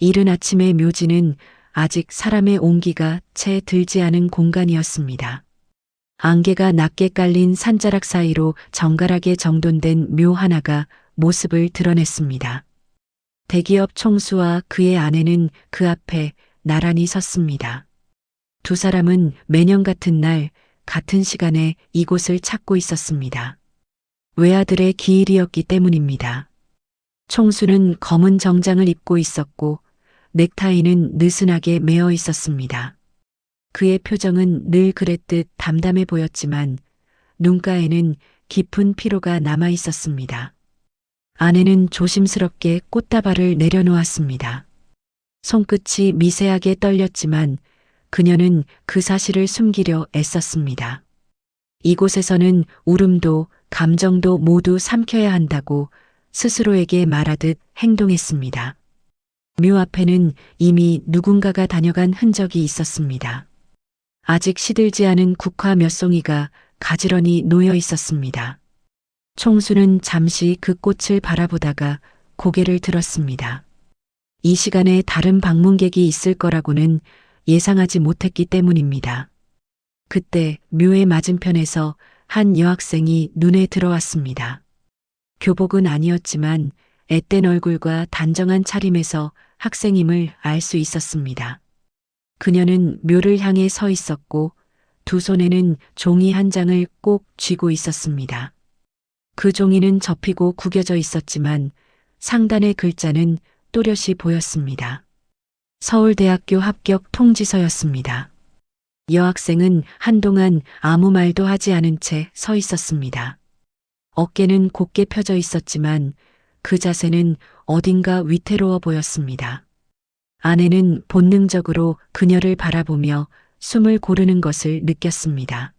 이른 아침의 묘지는 아직 사람의 온기가 채 들지 않은 공간이었습니다. 안개가 낮게 깔린 산자락 사이로 정갈하게 정돈된 묘 하나가 모습을 드러냈습니다. 대기업 총수와 그의 아내는 그 앞에 나란히 섰습니다. 두 사람은 매년 같은 날, 같은 시간에 이곳을 찾고 있었습니다. 외아들의 기일이었기 때문입니다. 총수는 검은 정장을 입고 있었고 넥타이는 느슨하게 매어 있었습니다. 그의 표정은 늘 그랬듯 담담해 보였지만 눈가에는 깊은 피로가 남아 있었습니다. 아내는 조심스럽게 꽃다발을 내려놓았습니다. 손끝이 미세하게 떨렸지만 그녀는 그 사실을 숨기려 애썼습니다. 이곳에서는 울음도 감정도 모두 삼켜야 한다고 스스로에게 말하듯 행동했습니다. 묘 앞에는 이미 누군가가 다녀간 흔적이 있었습니다. 아직 시들지 않은 국화 몇 송이가 가지런히 놓여 있었습니다. 총수는 잠시 그 꽃을 바라보다가 고개를 들었습니다. 이 시간에 다른 방문객이 있을 거라고는 예상하지 못했기 때문입니다. 그때 묘의 맞은편에서 한 여학생이 눈에 들어왔습니다. 교복은 아니었지만 앳된 얼굴과 단정한 차림에서 학생임을 알 수 있었습니다. 그녀는 묘를 향해 서 있었고 두 손에는 종이 한 장을 꼭 쥐고 있었습니다. 그 종이는 접히고 구겨져 있었지만 상단의 글자는 또렷이 보였습니다. 서울대학교 합격 통지서였습니다. 여학생은 한동안 아무 말도 하지 않은 채 서 있었습니다. 어깨는 곧게 펴져 있었지만 그 자세는 어딘가 위태로워 보였습니다. 아내는 본능적으로 그녀를 바라보며 숨을 고르는 것을 느꼈습니다.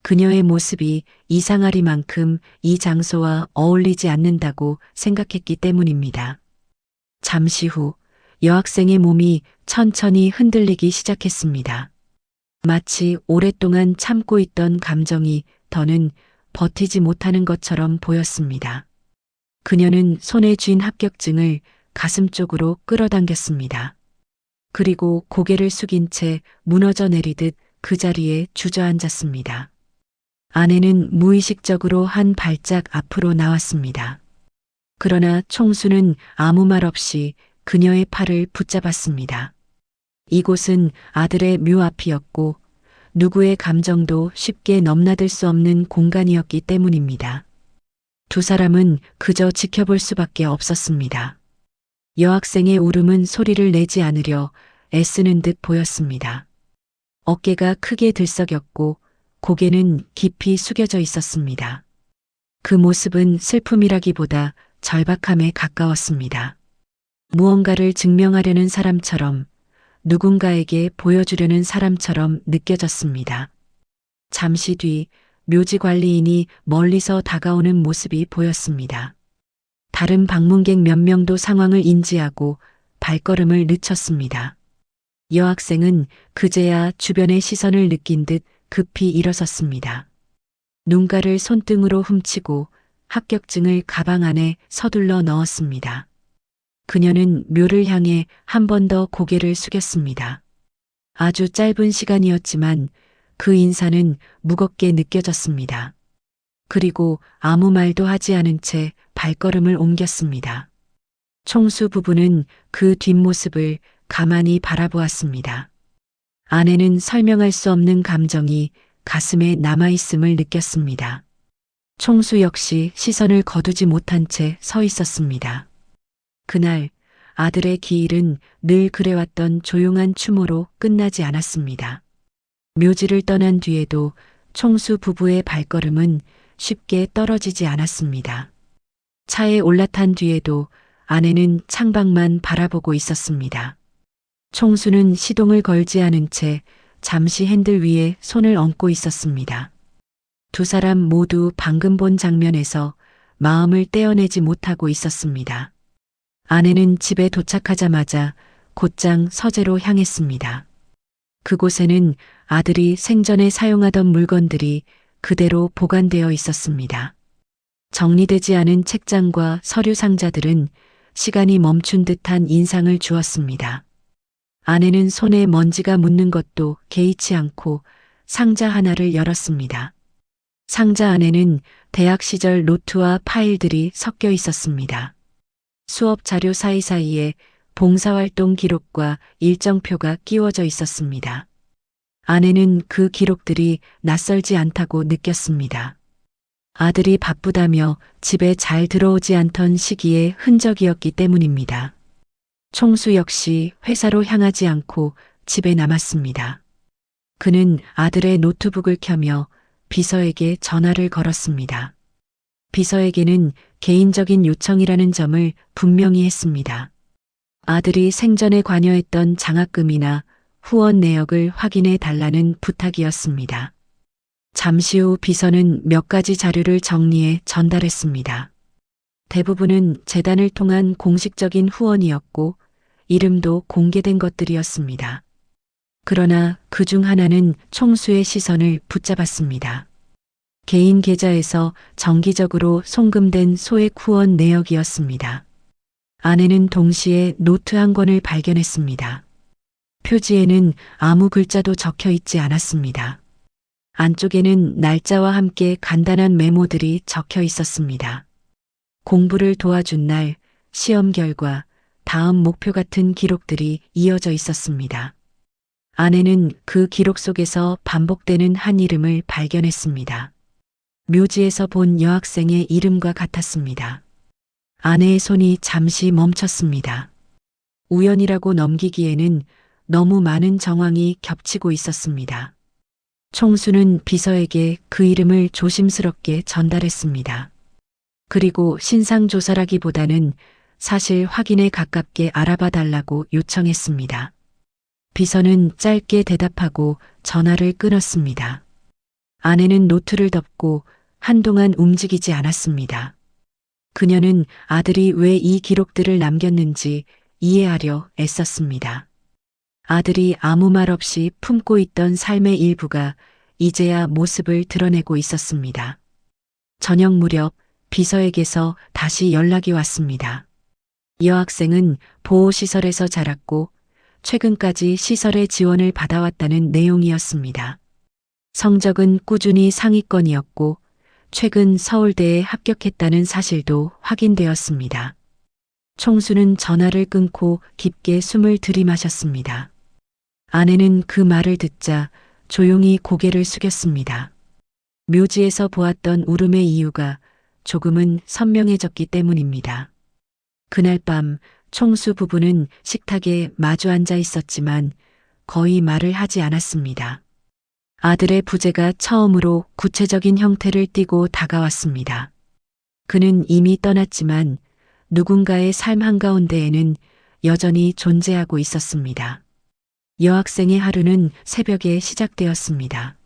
그녀의 모습이 이상하리만큼 이 장소와 어울리지 않는다고 생각했기 때문입니다. 잠시 후 여학생의 몸이 천천히 흔들리기 시작했습니다. 마치 오랫동안 참고 있던 감정이 더는 버티지 못하는 것처럼 보였습니다. 그녀는 손에 쥔 합격증을 가슴 쪽으로 끌어당겼습니다. 그리고 고개를 숙인 채 무너져 내리듯 그 자리에 주저앉았습니다. 아내는 무의식적으로 한 발짝 앞으로 나왔습니다. 그러나 총수는 아무 말 없이 그녀의 팔을 붙잡았습니다. 이곳은 아들의 묘 앞이었고 누구의 감정도 쉽게 넘나들 수 없는 공간이었기 때문입니다. 두 사람은 그저 지켜볼 수밖에 없었습니다. 여학생의 울음은 소리를 내지 않으려 애쓰는 듯 보였습니다. 어깨가 크게 들썩였고 고개는 깊이 숙여져 있었습니다. 그 모습은 슬픔이라기보다 절박함에 가까웠습니다. 무언가를 증명하려는 사람처럼, 누군가에게 보여주려는 사람처럼 느껴졌습니다. 잠시 뒤 묘지 관리인이 멀리서 다가오는 모습이 보였습니다. 다른 방문객 몇 명도 상황을 인지하고 발걸음을 늦췄습니다. 여학생은 그제야 주변의 시선을 느낀 듯 급히 일어섰습니다. 눈가를 손등으로 훔치고 합격증을 가방 안에 서둘러 넣었습니다. 그녀는 묘를 향해 한 번 더 고개를 숙였습니다. 아주 짧은 시간이었지만 그 인사는 무겁게 느껴졌습니다. 그리고 아무 말도 하지 않은 채 발걸음을 옮겼습니다. 총수 부부는 그 뒷모습을 가만히 바라보았습니다. 아내는 설명할 수 없는 감정이 가슴에 남아있음을 느꼈습니다. 총수 역시 시선을 거두지 못한 채 서 있었습니다. 그날 아들의 기일은 늘 그래왔던 조용한 추모로 끝나지 않았습니다. 묘지를 떠난 뒤에도 총수 부부의 발걸음은 쉽게 떨어지지 않았습니다. 차에 올라탄 뒤에도 아내는 창밖만 바라보고 있었습니다. 총수는 시동을 걸지 않은 채 잠시 핸들 위에 손을 얹고 있었습니다. 두 사람 모두 방금 본 장면에서 마음을 떼어내지 못하고 있었습니다. 아내는 집에 도착하자마자 곧장 서재로 향했습니다. 그곳에는 아들이 생전에 사용하던 물건들이 그대로 보관되어 있었습니다. 정리되지 않은 책장과 서류 상자들은 시간이 멈춘 듯한 인상을 주었습니다. 아내는 손에 먼지가 묻는 것도 개의치 않고 상자 하나를 열었습니다. 상자 안에는 대학 시절 노트와 파일들이 섞여 있었습니다. 수업 자료 사이사이에 봉사활동 기록과 일정표가 끼워져 있었습니다. 아내는 그 기록들이 낯설지 않다고 느꼈습니다. 아들이 바쁘다며 집에 잘 들어오지 않던 시기의 흔적이었기 때문입니다. 총수 역시 회사로 향하지 않고 집에 남았습니다. 그는 아들의 노트북을 켜며 비서에게 전화를 걸었습니다. 비서에게는 개인적인 요청이라는 점을 분명히 했습니다. 아들이 생전에 관여했던 장학금이나 후원 내역을 확인해 달라는 부탁이었습니다. 잠시 후 비서는 몇 가지 자료를 정리해 전달했습니다. 대부분은 재단을 통한 공식적인 후원이었고 이름도 공개된 것들이었습니다. 그러나 그 중 하나는 총수의 시선을 붙잡았습니다. 개인 계좌에서 정기적으로 송금된 소액 후원 내역이었습니다. 아내는 동시에 노트 한 권을 발견했습니다. 표지에는 아무 글자도 적혀 있지 않았습니다. 안쪽에는 날짜와 함께 간단한 메모들이 적혀 있었습니다. 공부를 도와준 날, 시험 결과, 다음 목표 같은 기록들이 이어져 있었습니다. 아내는 그 기록 속에서 반복되는 한 이름을 발견했습니다. 묘지에서 본 여학생의 이름과 같았습니다. 아내의 손이 잠시 멈췄습니다. 우연이라고 넘기기에는 너무 많은 정황이 겹치고 있었습니다. 총수는 비서에게 그 이름을 조심스럽게 전달했습니다. 그리고 신상조사라기보다는 사실 확인에 가깝게 알아봐 달라고 요청했습니다. 비서는 짧게 대답하고 전화를 끊었습니다. 아내는 노트를 덮고 한동안 움직이지 않았습니다. 그녀는 아들이 왜 이 기록들을 남겼는지 이해하려 애썼습니다. 아들이 아무 말 없이 품고 있던 삶의 일부가 이제야 모습을 드러내고 있었습니다. 저녁 무렵 비서에게서 다시 연락이 왔습니다. 여학생은 보호시설에서 자랐고 최근까지 시설의 지원을 받아왔다는 내용이었습니다. 성적은 꾸준히 상위권이었고 최근 서울대에 합격했다는 사실도 확인되었습니다. 총수는 전화를 끊고 깊게 숨을 들이마셨습니다. 아내는 그 말을 듣자 조용히 고개를 숙였습니다. 묘지에서 보았던 울음의 이유가 조금은 선명해졌기 때문입니다. 그날 밤 총수 부부는 식탁에 마주 앉아 있었지만 거의 말을 하지 않았습니다. 아들의 부재가 처음으로 구체적인 형태를 띠고 다가왔습니다. 그는 이미 떠났지만 누군가의 삶 한가운데에는 여전히 존재하고 있었습니다. 여학생의 하루는 새벽에 시작되었습니다.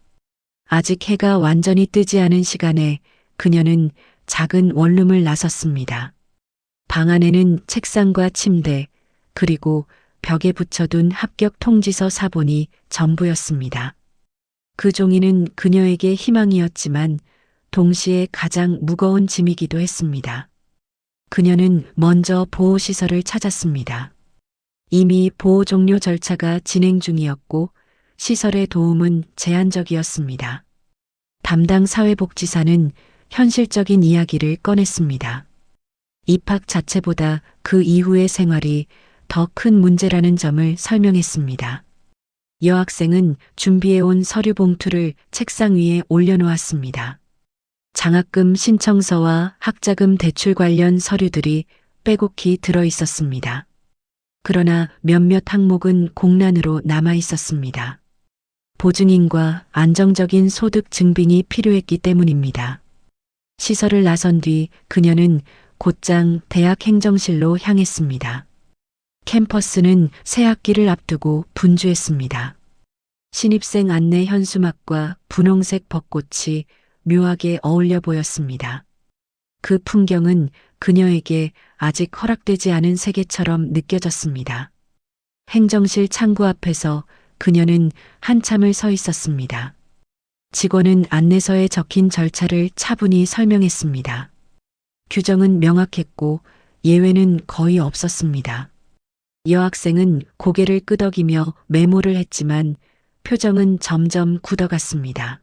아직 해가 완전히 뜨지 않은 시간에 그녀는 작은 원룸을 나섰습니다. 방 안에는 책상과 침대, 그리고 벽에 붙여둔 합격 통지서 사본이 전부였습니다. 그 종이는 그녀에게 희망이었지만 동시에 가장 무거운 짐이기도 했습니다. 그녀는 먼저 보호시설을 찾았습니다. 이미 보호 종료 절차가 진행 중이었고 시설의 도움은 제한적이었습니다. 담당 사회복지사는 현실적인 이야기를 꺼냈습니다. 입학 자체보다 그 이후의 생활이 더 큰 문제라는 점을 설명했습니다. 여학생은 준비해온 서류 봉투를 책상 위에 올려놓았습니다. 장학금 신청서와 학자금 대출 관련 서류들이 빼곡히 들어 있었습니다. 그러나 몇몇 항목은 공란으로 남아 있었습니다. 보증인과 안정적인 소득 증빙이 필요했기 때문입니다. 시설을 나선 뒤 그녀는 곧장 대학 행정실로 향했습니다. 캠퍼스는 새 학기를 앞두고 분주했습니다. 신입생 안내 현수막과 분홍색 벚꽃이 묘하게 어울려 보였습니다. 그 풍경은 그녀에게 아직 허락되지 않은 세계처럼 느껴졌습니다. 행정실 창구 앞에서 그녀는 한참을 서 있었습니다. 직원은 안내서에 적힌 절차를 차분히 설명했습니다. 규정은 명확했고 예외는 거의 없었습니다. 여학생은 고개를 끄덕이며 메모를 했지만 표정은 점점 굳어갔습니다.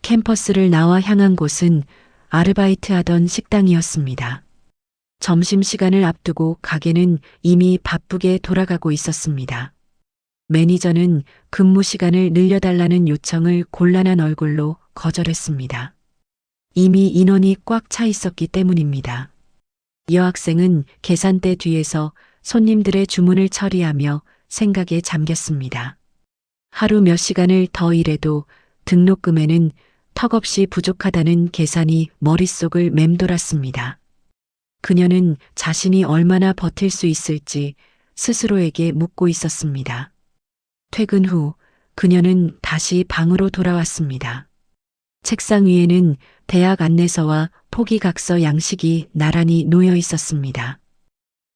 캠퍼스를 나와 향한 곳은 아르바이트하던 식당이었습니다. 점심시간을 앞두고 가게는 이미 바쁘게 돌아가고 있었습니다. 매니저는 근무 시간을 늘려달라는 요청을 곤란한 얼굴로 거절했습니다. 이미 인원이 꽉 차 있었기 때문입니다. 여학생은 계산대 뒤에서 손님들의 주문을 처리하며 생각에 잠겼습니다. 하루 몇 시간을 더 일해도 등록금에는 턱없이 부족하다는 계산이 머릿속을 맴돌았습니다. 그녀는 자신이 얼마나 버틸 수 있을지 스스로에게 묻고 있었습니다. 퇴근 후 그녀는 다시 방으로 돌아왔습니다. 책상 위에는 대학 안내서와 포기각서 양식이 나란히 놓여 있었습니다.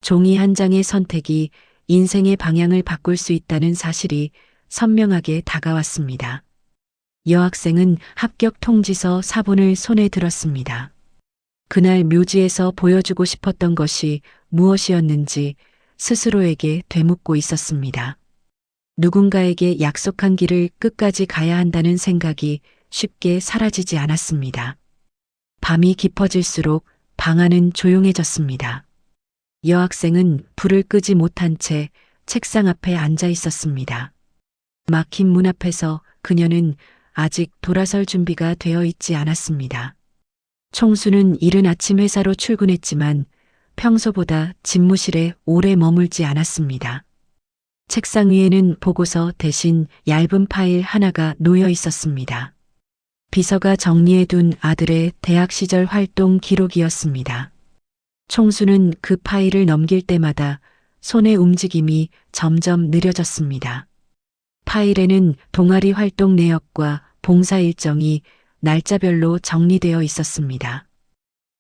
종이 한 장의 선택이 인생의 방향을 바꿀 수 있다는 사실이 선명하게 다가왔습니다. 여학생은 합격 통지서 사본을 손에 들었습니다. 그날 묘지에서 보여주고 싶었던 것이 무엇이었는지 스스로에게 되묻고 있었습니다. 누군가에게 약속한 길을 끝까지 가야 한다는 생각이 쉽게 사라지지 않았습니다. 밤이 깊어질수록 방 안은 조용해졌습니다. 여학생은 불을 끄지 못한 채 책상 앞에 앉아 있었습니다. 막힌 문 앞에서 그녀는 아직 돌아설 준비가 되어 있지 않았습니다. 총수는 이른 아침 회사로 출근했지만 평소보다 집무실에 오래 머물지 않았습니다. 책상 위에는 보고서 대신 얇은 파일 하나가 놓여 있었습니다. 비서가 정리해둔 아들의 대학 시절 활동 기록이었습니다. 총수는 그 파일을 넘길 때마다 손의 움직임이 점점 느려졌습니다. 파일에는 동아리 활동 내역과 봉사 일정이 날짜별로 정리되어 있었습니다.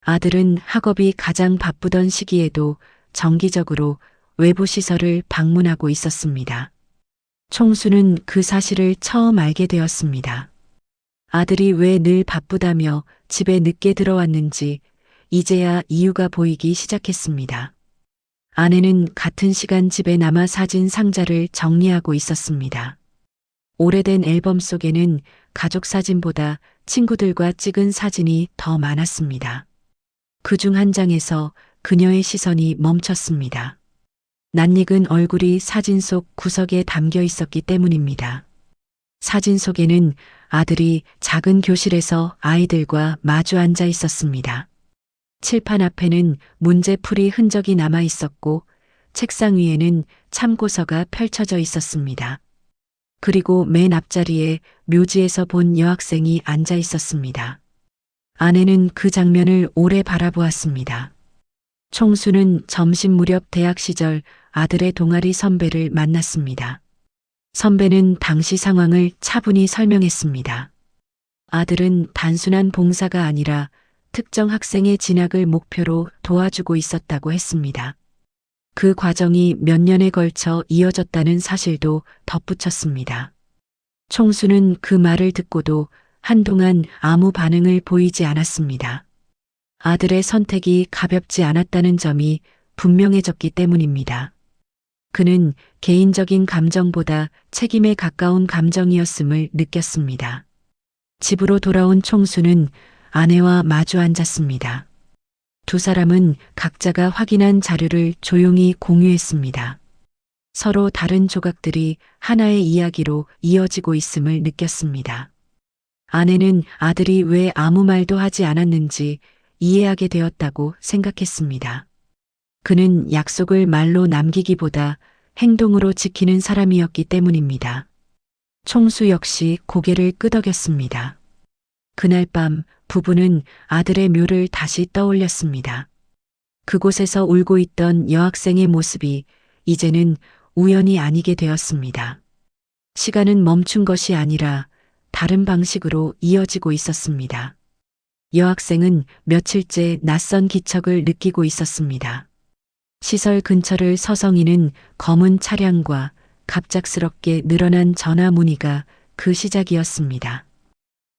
아들은 학업이 가장 바쁘던 시기에도 정기적으로 외부 시설을 방문하고 있었습니다. 총수는 그 사실을 처음 알게 되었습니다. 아들이 왜 늘 바쁘다며 집에 늦게 들어왔는지 이제야 이유가 보이기 시작했습니다. 아내는 같은 시간 집에 남아 사진 상자를 정리하고 있었습니다. 오래된 앨범 속에는 가족 사진보다 친구들과 찍은 사진이 더 많았습니다. 그중 한 장에서 그녀의 시선이 멈췄습니다. 낯익은 얼굴이 사진 속 구석에 담겨 있었기 때문입니다. 사진 속에는 아들이 작은 교실에서 아이들과 마주 앉아 있었습니다. 칠판 앞에는 문제풀이 흔적이 남아 있었고 책상 위에는 참고서가 펼쳐져 있었습니다. 그리고 맨 앞자리에 묘지에서 본 여학생이 앉아 있었습니다. 아내는 그 장면을 오래 바라보았습니다. 총수는 점심 무렵 대학 시절 아들의 동아리 선배를 만났습니다. 선배는 당시 상황을 차분히 설명했습니다. 아들은 단순한 봉사가 아니라 특정 학생의 진학을 목표로 도와주고 있었다고 했습니다. 그 과정이 몇 년에 걸쳐 이어졌다는 사실도 덧붙였습니다. 총수는 그 말을 듣고도 한동안 아무 반응을 보이지 않았습니다. 아들의 선택이 가볍지 않았다는 점이 분명해졌기 때문입니다. 그는 개인적인 감정보다 책임에 가까운 감정이었음을 느꼈습니다. 집으로 돌아온 총수는 아내와 마주 앉았습니다. 두 사람은 각자가 확인한 자료를 조용히 공유했습니다. 서로 다른 조각들이 하나의 이야기로 이어지고 있음을 느꼈습니다. 아내는 아들이 왜 아무 말도 하지 않았는지 이해하게 되었다고 생각했습니다. 그는 약속을 말로 남기기보다 행동으로 지키는 사람이었기 때문입니다. 총수 역시 고개를 끄덕였습니다. 그날 밤 부부는 아들의 묘를 다시 떠올렸습니다. 그곳에서 울고 있던 여학생의 모습이 이제는 우연이 아니게 되었습니다. 시간은 멈춘 것이 아니라 다른 방식으로 이어지고 있었습니다. 여학생은 며칠째 낯선 기척을 느끼고 있었습니다. 시설 근처를 서성이는 검은 차량과 갑작스럽게 늘어난 전화 문의가 그 시작이었습니다.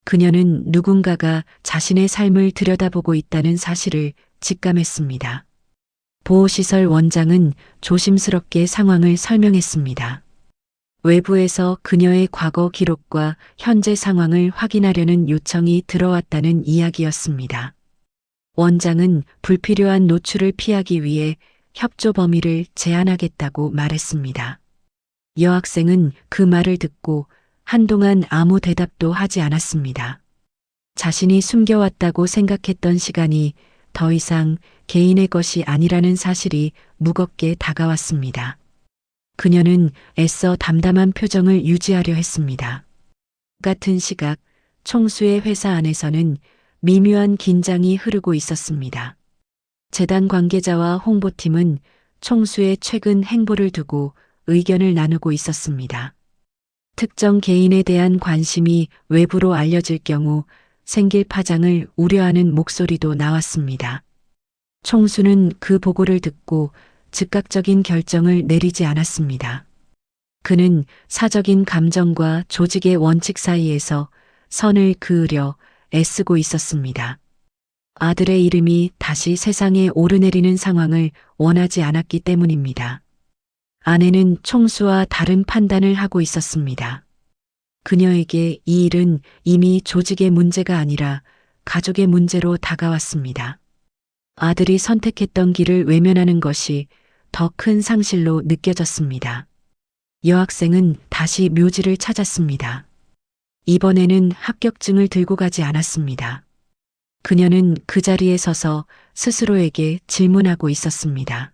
그녀는 누군가가 자신의 삶을 들여다보고 있다는 사실을 직감했습니다. 보호시설 원장은 조심스럽게 상황을 설명했습니다. 외부에서 그녀의 과거 기록과 현재 상황을 확인하려는 요청이 들어왔다는 이야기였습니다. 원장은 불필요한 노출을 피하기 위해 협조 범위를 제한하겠다고 말했습니다. 여학생은 그 말을 듣고 한동안 아무 대답도 하지 않았습니다. 자신이 숨겨왔다고 생각했던 시간이 더 이상 개인의 것이 아니라는 사실이 무겁게 다가왔습니다. 그녀는 애써 담담한 표정을 유지하려 했습니다. 같은 시각 총수의 회사 안에서는 미묘한 긴장이 흐르고 있었습니다. 재단 관계자와 홍보팀은 총수의 최근 행보를 두고 의견을 나누고 있었습니다. 특정 개인에 대한 관심이 외부로 알려질 경우 생길 파장을 우려하는 목소리도 나왔습니다. 총수는 그 보고를 듣고 즉각적인 결정을 내리지 않았습니다. 그는 사적인 감정과 조직의 원칙 사이에서 선을 그으려 애쓰고 있었습니다. 아들의 이름이 다시 세상에 오르내리는 상황을 원하지 않았기 때문입니다. 아내는 총수와 다른 판단을 하고 있었습니다. 그녀에게 이 일은 이미 조직의 문제가 아니라 가족의 문제로 다가왔습니다. 아들이 선택했던 길을 외면하는 것이 더 큰 상실로 느껴졌습니다. 여학생은 다시 묘지를 찾았습니다. 이번에는 합격증을 들고 가지 않았습니다. 그녀는 그 자리에 서서 스스로에게 질문하고 있었습니다.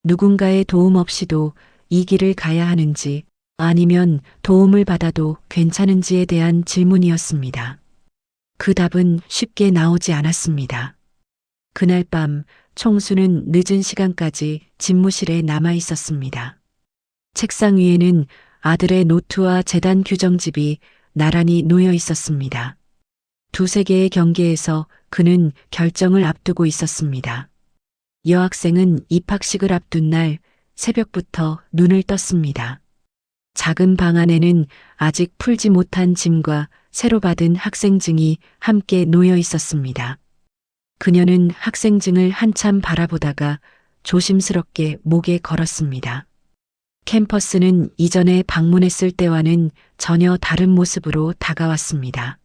누군가의 도움 없이도 이 길을 가야 하는지 아니면 도움을 받아도 괜찮은지에 대한 질문이었습니다. 그 답은 쉽게 나오지 않았습니다. 그날 밤 총수는 늦은 시간까지 집무실에 남아 있었습니다. 책상 위에는 아들의 노트와 재단 규정집이 나란히 놓여 있었습니다. 두세 개의 경계에서 그는 결정을 앞두고 있었습니다. 여학생은 입학식을 앞둔 날 새벽부터 눈을 떴습니다. 작은 방 안에는 아직 풀지 못한 짐과 새로 받은 학생증이 함께 놓여 있었습니다. 그녀는 학생증을 한참 바라보다가 조심스럽게 목에 걸었습니다. 캠퍼스는 이전에 방문했을 때와는 전혀 다른 모습으로 다가왔습니다.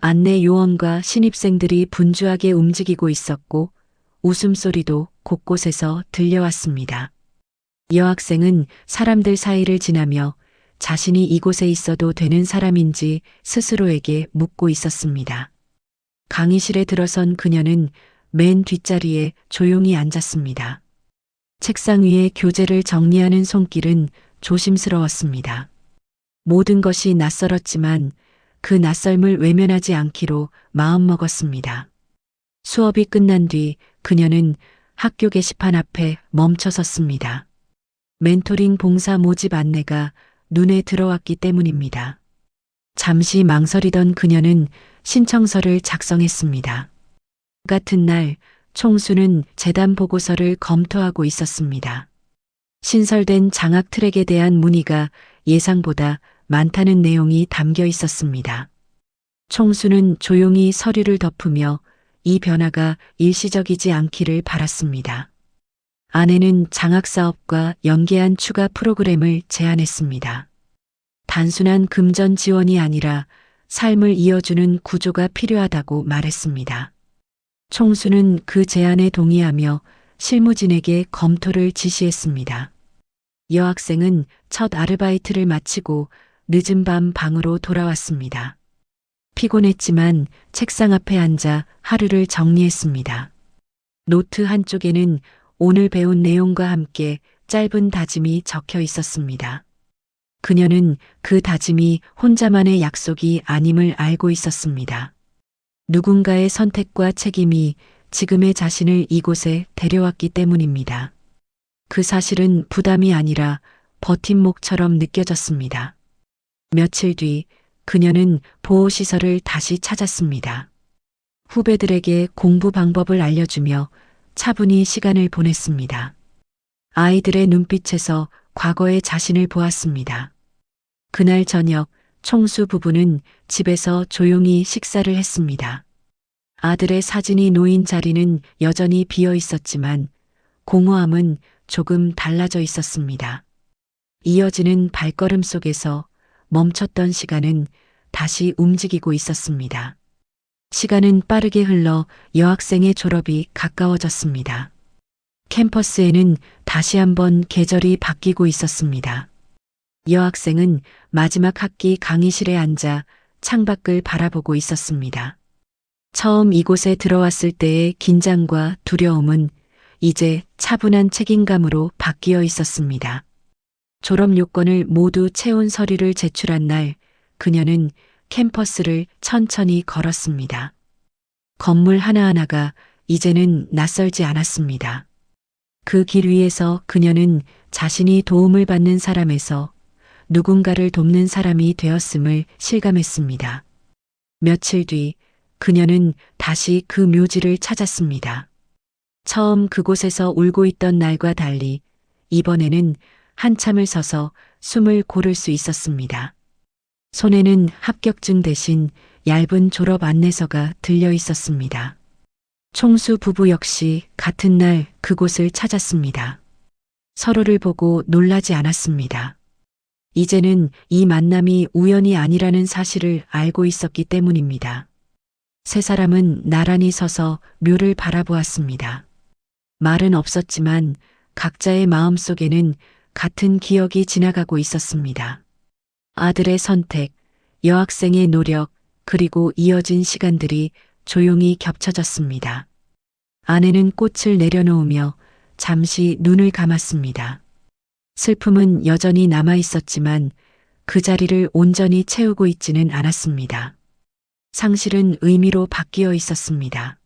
안내 요원과 신입생들이 분주하게 움직이고 있었고 웃음소리도 곳곳에서 들려왔습니다. 여학생은 사람들 사이를 지나며 자신이 이곳에 있어도 되는 사람인지 스스로에게 묻고 있었습니다. 강의실에 들어선 그녀는 맨 뒷자리에 조용히 앉았습니다. 책상 위에 교재를 정리하는 손길은 조심스러웠습니다. 모든 것이 낯설었지만 그 낯설음을 외면하지 않기로 마음먹었습니다. 수업이 끝난 뒤 그녀는 학교 게시판 앞에 멈춰 섰습니다. 멘토링 봉사 모집 안내가 눈에 들어왔기 때문입니다. 잠시 망설이던 그녀는 신청서를 작성했습니다. 같은 날 총수는 재단 보고서를 검토하고 있었습니다. 신설된 장학 트랙에 대한 문의가 예상보다 많다는 내용이 담겨 있었습니다. 총수는 조용히 서류를 덮으며 이 변화가 일시적이지 않기를 바랐습니다. 아내는 장학사업과 연계한 추가 프로그램을 제안했습니다. 단순한 금전 지원이 아니라 삶을 이어주는 구조가 필요하다고 말했습니다. 총수는 그 제안에 동의하며 실무진에게 검토를 지시했습니다. 여학생은 첫 아르바이트를 마치고 늦은 밤 방으로 돌아왔습니다. 피곤했지만 책상 앞에 앉아 하루를 정리했습니다. 노트 한쪽에는 오늘 배운 내용과 함께 짧은 다짐이 적혀 있었습니다. 그녀는 그 다짐이 혼자만의 약속이 아님을 알고 있었습니다. 누군가의 선택과 책임이 지금의 자신을 이곳에 데려왔기 때문입니다. 그 사실은 부담이 아니라 버팀목처럼 느껴졌습니다. 며칠 뒤 그녀는 보호시설을 다시 찾았습니다. 후배들에게 공부 방법을 알려주며 차분히 시간을 보냈습니다. 아이들의 눈빛에서 과거의 자신을 보았습니다. 그날 저녁 총수 부부는 집에서 조용히 식사를 했습니다. 아들의 사진이 놓인 자리는 여전히 비어 있었지만 공허함은 조금 달라져 있었습니다. 이어지는 발걸음 속에서 멈췄던 시간은 다시 움직이고 있었습니다. 시간은 빠르게 흘러 여학생의 졸업이 가까워졌습니다. 캠퍼스에는 다시 한번 계절이 바뀌고 있었습니다. 여학생은 마지막 학기 강의실에 앉아 창밖을 바라보고 있었습니다. 처음 이곳에 들어왔을 때의 긴장과 두려움은 이제 차분한 책임감으로 바뀌어 있었습니다. 졸업 요건을 모두 채운 서류를 제출한 날, 그녀는 캠퍼스를 천천히 걸었습니다. 건물 하나하나가 이제는 낯설지 않았습니다. 그 길 위에서 그녀는 자신이 도움을 받는 사람에서 누군가를 돕는 사람이 되었음을 실감했습니다. 며칠 뒤 그녀는 다시 그 묘지를 찾았습니다. 처음 그곳에서 울고 있던 날과 달리 이번에는 한참을 서서 숨을 고를 수 있었습니다. 손에는 합격증 대신 얇은 졸업 안내서가 들려 있었습니다. 총수 부부 역시 같은 날 그곳을 찾았습니다. 서로를 보고 놀라지 않았습니다. 이제는 이 만남이 우연이 아니라는 사실을 알고 있었기 때문입니다. 세 사람은 나란히 서서 묘를 바라보았습니다. 말은 없었지만 각자의 마음속에는 같은 기억이 지나가고 있었습니다. 아들의 선택, 여학생의 노력, 그리고 이어진 시간들이 조용히 겹쳐졌습니다. 아내는 꽃을 내려놓으며 잠시 눈을 감았습니다. 슬픔은 여전히 남아 있었지만 그 자리를 온전히 채우고 있지는 않았습니다. 상실은 의미로 바뀌어 있었습니다.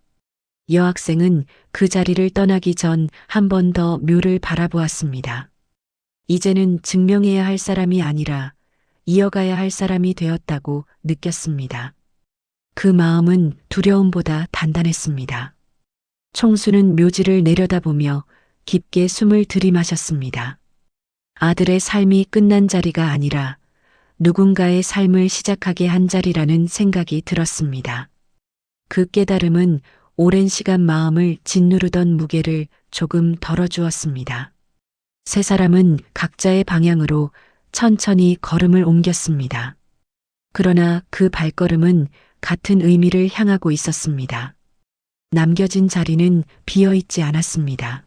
여학생은 그 자리를 떠나기 전 한 번 더 묘를 바라보았습니다. 이제는 증명해야 할 사람이 아니라 이어가야 할 사람이 되었다고 느꼈습니다. 그 마음은 두려움보다 단단했습니다. 총수는 묘지를 내려다보며 깊게 숨을 들이마셨습니다. 아들의 삶이 끝난 자리가 아니라 누군가의 삶을 시작하게 한 자리라는 생각이 들었습니다. 그 깨달음은 오랜 시간 마음을 짓누르던 무게를 조금 덜어주었습니다. 세 사람은 각자의 방향으로 천천히 걸음을 옮겼습니다. 그러나 그 발걸음은 같은 의미를 향하고 있었습니다. 남겨진 자리는 비어 있지 않았습니다.